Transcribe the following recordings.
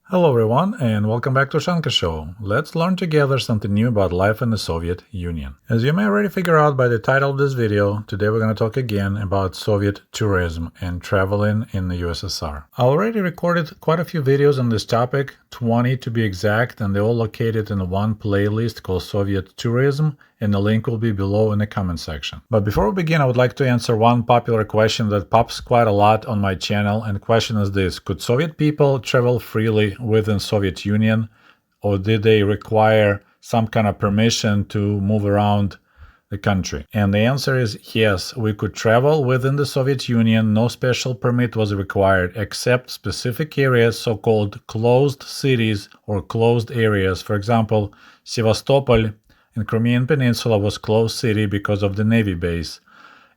Hello everyone and welcome back to Ushanka Show. Let's learn together something new about life in the Soviet Union. As you may already figure out by the title of this video, today we're going to talk again about Soviet tourism and traveling in the USSR. I already recorded quite a few videos on this topic, 20 to be exact, and they're all located in one playlist called Soviet Tourism, and the link will be below in the comment section. But before we begin, I would like to answer one popular question that pops quite a lot on my channel, and the question is this: could Soviet people travel freely within Soviet Union, or did they require some kind of permission to move around the country? And the answer is yes, we could travel within the Soviet Union. No special permit was required except specific areas, so-called closed cities or closed areas. For example, Sevastopol in Crimean Peninsula was closed city because of the Navy base.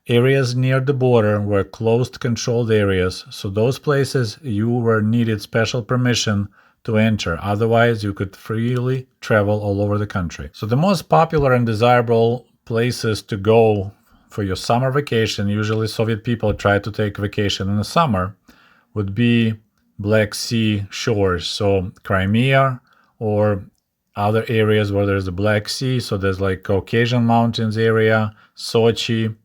Areas near the border were closed controlled areas, so those places you were needed special permission to enter. Otherwise, you could freely travel all over the country. So the most popular and desirable places to go for your summer vacation, usually Soviet people try to take vacation in the summer, would be Black Sea shores, so Crimea or other areas where there's the Black Sea, so there's like Caucasian Mountains area, Sochi,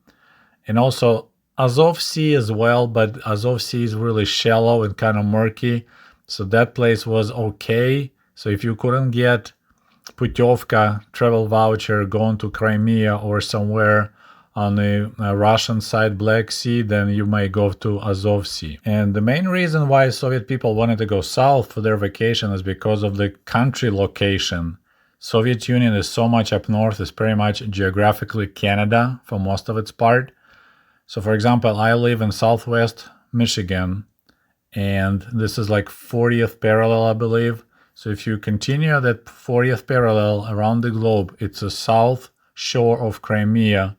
and also Azov Sea as well, but Azov Sea is really shallow and kind of murky, so that place was okay. So if you couldn't get Putevka travel voucher going to Crimea or somewhere on the Russian side Black Sea, then you may go to Azov Sea. And the main reason why Soviet people wanted to go south for their vacation is because of the country location. Soviet Union is so much up north, it's pretty much geographically Canada for most of its part. So for example, I live in southwest Michigan, and this is like 40th parallel, I believe. So if you continue that 40th parallel around the globe, it's a south shore of Crimea,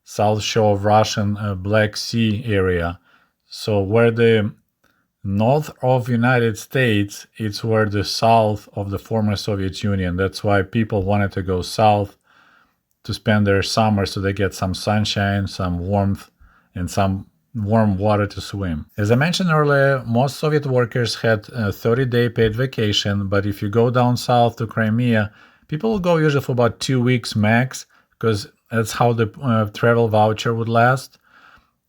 south shore of Russian Black Sea area. So where the north of United States, it's where the south of the former Soviet Union. That's why people wanted to go south to spend their summer, so they get some sunshine, some warmth, and some warm water to swim. As I mentioned earlier, most Soviet workers had a 30-day paid vacation, but if you go down south to Crimea, people will go usually for about 2 weeks max, because that's how the travel voucher would last.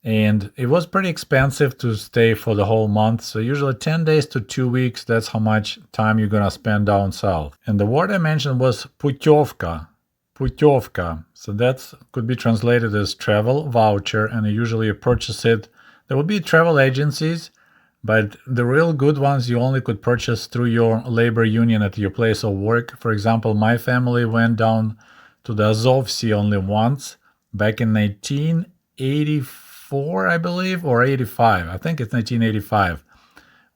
And it was pretty expensive to stay for the whole month, so usually 10 days to 2 weeks, that's how much time you're gonna spend down south. And the word I mentioned was Putevka. Putevka. So that could be translated as travel voucher, and usually you purchase it. There will be travel agencies, but the real good ones you only could purchase through your labor union at your place of work. For example, my family went down to the Azov Sea only once back in 1984, I believe, or 85. I think it's 1985.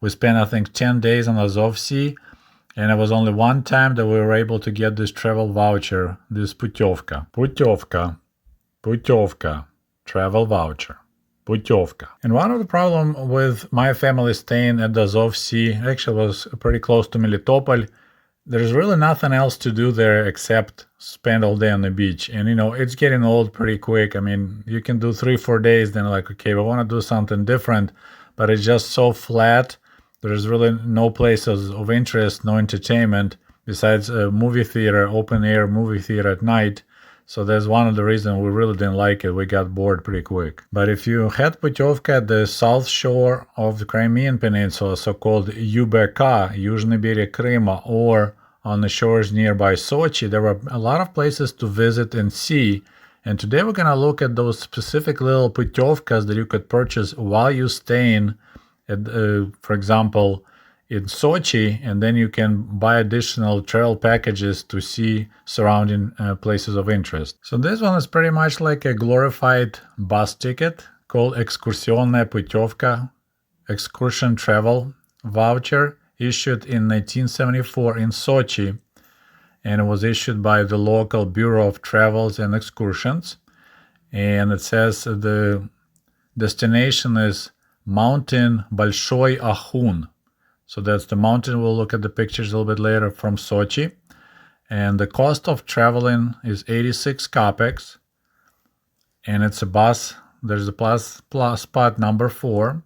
We spent, I think, 10 days on Azov Sea, and it was only one time that we were able to get this travel voucher, this Putevka. Putevka, travel voucher. Putevka. And one of the problems with my family staying at the Azov Sea, actually was pretty close to Melitopol, there's really nothing else to do there except spend all day on the beach. And it's getting old pretty quick. I mean, you can do 3-4 days, then like, okay, we want to do something different, but it's just so flat. There's really no places of interest, no entertainment besides a movie theater, open air movie theater at night. So that's one of the reasons we really didn't like it. We got bored pretty quick. But if you had Putevka at the south shore of the Crimean Peninsula, so-called UBK, Южный берег Крыма, or on the shores nearby Sochi, there were a lot of places to visit and see. And today we're going to look at those specific little Putevkas that you could purchase while you're staying at, for example, in Sochi, and then you can buy additional travel packages to see surrounding places of interest. So this one is pretty much like a glorified bus ticket called Экскурсионная путевка, excursion travel voucher, issued in 1974 in Sochi, and it was issued by the local Bureau of Travels and Excursions. And it says the destination is Mountain Большой Ахун. So that's the mountain. We'll look at the pictures a little bit later from Sochi. And the cost of traveling is 86 kopecks. And it's a bus. There's a plus spot number 4.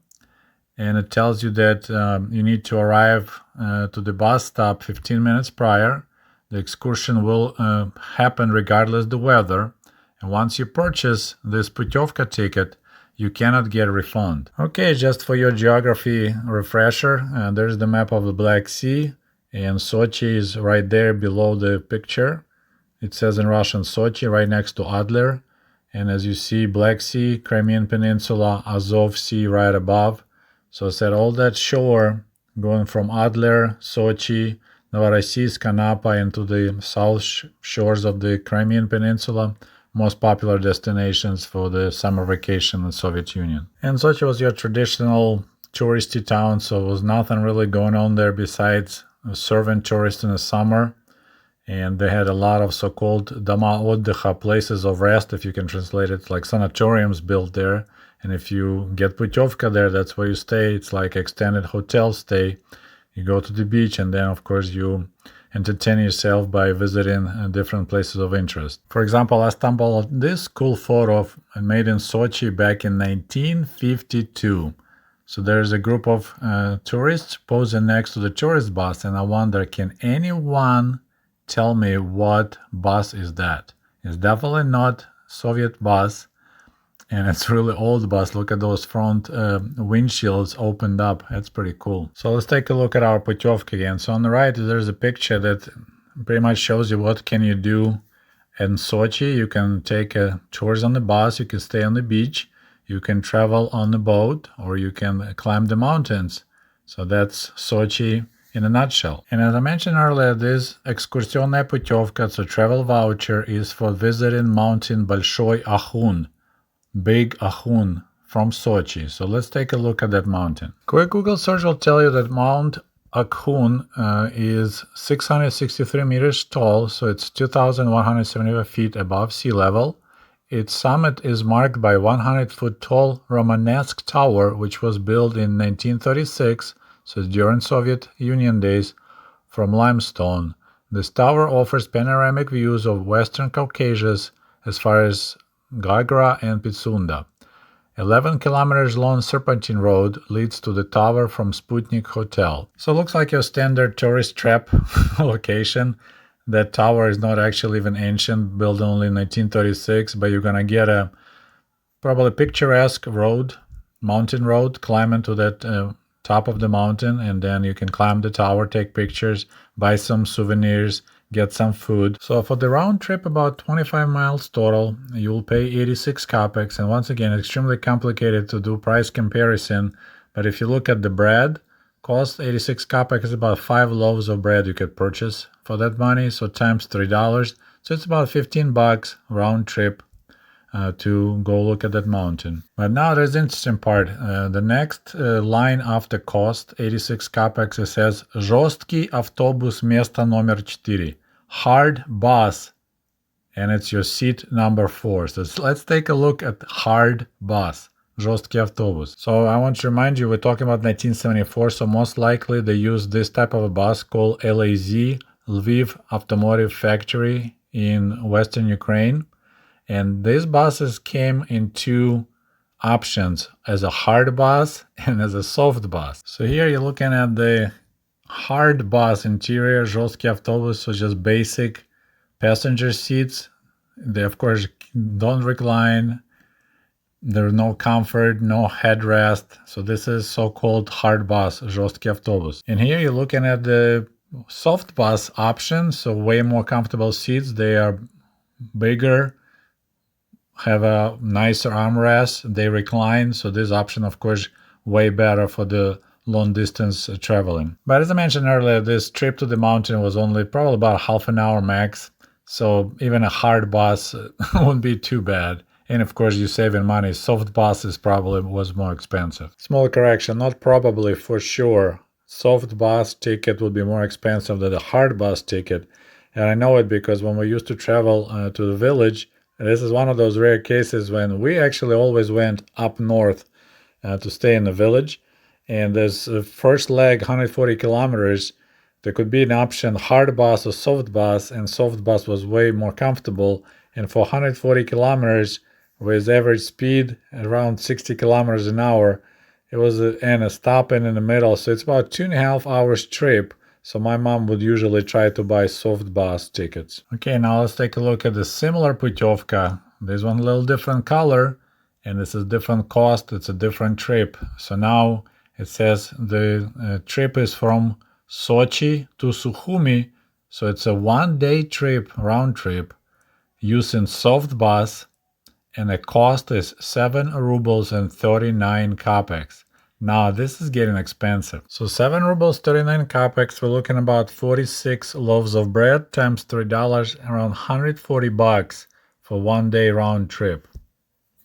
and it tells you that you need to arrive to the bus stop 15 minutes prior. The excursion will happen regardless the weather, and once you purchase this Putevka ticket, you cannot get a refund. Okay, just for your geography refresher, there's the map of the Black Sea, and Sochi is right there below the picture. It says in Russian Sochi, right next to Adler. And as you see, Black Sea, Crimean Peninsula, Azov Sea right above. So I said all that shore going from Adler, Sochi, Novorossiysk, Anapa into the south shores of the Crimean Peninsula, most popular destinations for the summer vacation in the Soviet Union. And Sochi was your traditional touristy town, so there was nothing really going on there besides serving tourists in the summer. And they had a lot of so-called Doma Отдыха, places of rest, if you can translate it, like sanatoriums built there. And if you get Putevka there, that's where you stay. It's like extended hotel stay. You go to the beach, and then, of course, you entertain yourself by visiting different places of interest. For example, I stumbled on this cool photo made in Sochi back in 1952. So there's a group of tourists posing next to the tourist bus, and I wonder, can anyone tell me what bus is that? It's definitely not Soviet bus, and it's really old bus. Look at those front windshields opened up. That's pretty cool. So let's take a look at our Putevka again. So on the right, there's a picture that pretty much shows you what can you do in Sochi. You can take tours on the bus, you can stay on the beach, you can travel on the boat, or you can climb the mountains. So that's Sochi in a nutshell. And as I mentioned earlier, this Экскурсионная путевка, so travel voucher, is for visiting mountain Большой Ахун, Big Ahun from Sochi. So let's take a look at that mountain. Quick Google search will tell you that Mount Akhun is 663 meters tall, so it's 2,175 feet above sea level. Its summit is marked by 100-foot tall Romanesque tower, which was built in 1936, so during Soviet Union days, from limestone. This tower offers panoramic views of Western Caucasus as far as Gagra and Pitsunda. 11 kilometers long serpentine road leads to the tower from Sputnik Hotel. So it looks like your standard tourist trap location. That tower is not actually even ancient, built only in 1936, but you're gonna get a probably picturesque road, mountain road, climbing to that top of the mountain, and then you can climb the tower, take pictures, buy some souvenirs, get some food. So for the round trip, about 25 miles total, you'll pay 86 kopecks. And once again, extremely complicated to do price comparison. But if you look at the bread, cost 86 kopecks is about 5 loaves of bread you could purchase for that money. So times $3. So it's about 15 bucks round trip to go look at that mountain. But now there's the interesting part. The next line after cost, 86 kopecks, it says «Жесткий автобус место номер 4». Hard bus, and it's your seat number 4. So let's take a look at hard bus. Жесткий автобус. So I want to remind you, we're talking about 1974, so most likely they used this type of a bus called LAZ, Lviv Automotive Factory in Western Ukraine. And these buses came in two options, as a hard bus and as a soft bus. So here you're looking at the hard bus interior, жесткий автобус, so just basic passenger seats. They, of course, don't recline. There's no comfort, no headrest. So this is so-called hard bus, жесткий автобус. And here you're looking at the soft bus option, so way more comfortable seats. They are bigger, have a nicer armrest, they recline. So this option, of course, way better for the long distance traveling. But as I mentioned earlier, this trip to the mountain was only probably about half an hour max. So even a hard bus wouldn't be too bad. And of course, you're saving money. Soft buses probably was more expensive. Small correction, not probably, for sure. Soft bus ticket would be more expensive than the hard bus ticket. And I know it because when we used to travel to the village, this is one of those rare cases when we actually always went up north to stay in the village. And this first leg, 140 kilometers, there could be an option hard bus or soft bus, and soft bus was way more comfortable. And for 140 kilometers, with average speed around 60 kilometers an hour, It was and a stopping in the middle, so it's about 2.5 hours trip. So my mom would usually try to buy soft bus tickets. Okay, now let's take a look at the similar Putevka. This one a little different color, and this is different cost. It's a different trip. So now it says the trip is from Sochi to Sukhumi. So it's a 1-day trip, round trip, using soft bus, and the cost is 7 rubles and 39 kopecks. Now this is getting expensive. So 7 rubles 39 kopecks, we're looking about 46 loaves of bread times $3, around 140 bucks for 1-day round trip.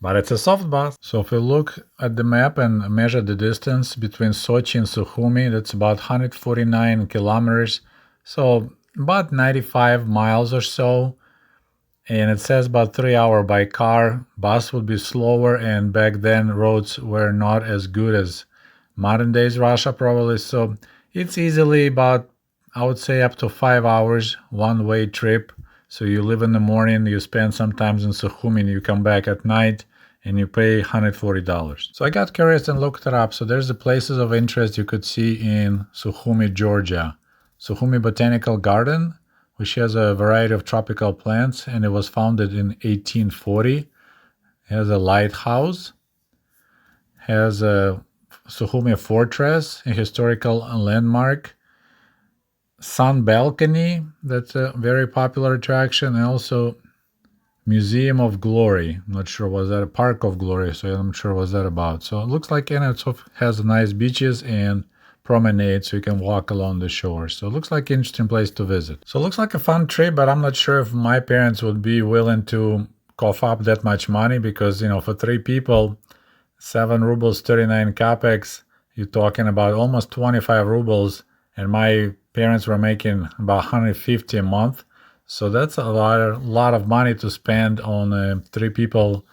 But it's a soft bus. So if we look at the map and measure the distance between Sochi and Sukhumi, that's about 149 kilometers. So about 95 miles or so. And it says about 3 hours by car. Bus would be slower, and back then roads were not as good as modern days Russia probably. So it's easily about, I would say, up to 5 hours one-way trip. So you leave in the morning, you spend sometimes in Sukhumi, and you come back at night, and you pay $140. So I got curious and looked it up. So there's the places of interest you could see in Sukhumi, Georgia. Sukhumi Botanical Garden, which has a variety of tropical plants, and it was founded in 1840. It has a lighthouse, has a Sukhumi Fortress, a historical landmark, sun balcony, that's a very popular attraction, and also Museum of Glory. I'm not sure, was that a Park of Glory, so I'm not sure what's that about. So it looks like it has nice beaches and promenade, so you can walk along the shore. So it looks like an interesting place to visit. So it looks like a fun trip, but I'm not sure if my parents would be willing to cough up that much money, because, for 3 people, 7 rubles 39 kopecks, you're talking about almost 25 rubles, and my parents were making about 150 a month. So that's a lot of money to spend on 3 people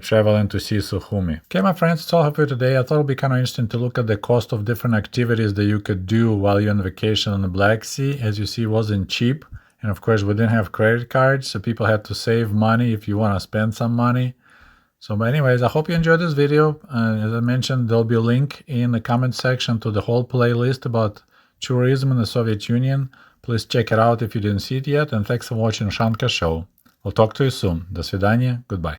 traveling to see Sukhumi. Okay, my friends, that's all I have for you today. I thought it would be kind of interesting to look at the cost of different activities that you could do while you're on vacation on the Black Sea. As you see, it wasn't cheap. And of course, we didn't have credit cards, so people had to save money if you want to spend some money. So, but anyways, I hope you enjoyed this video. As I mentioned, there'll be a link in the comment section to the whole playlist about tourism in the Soviet Union. Please check it out if you didn't see it yet. And thanks for watching Ushanka Show. We'll talk to you soon. До свидания. Goodbye.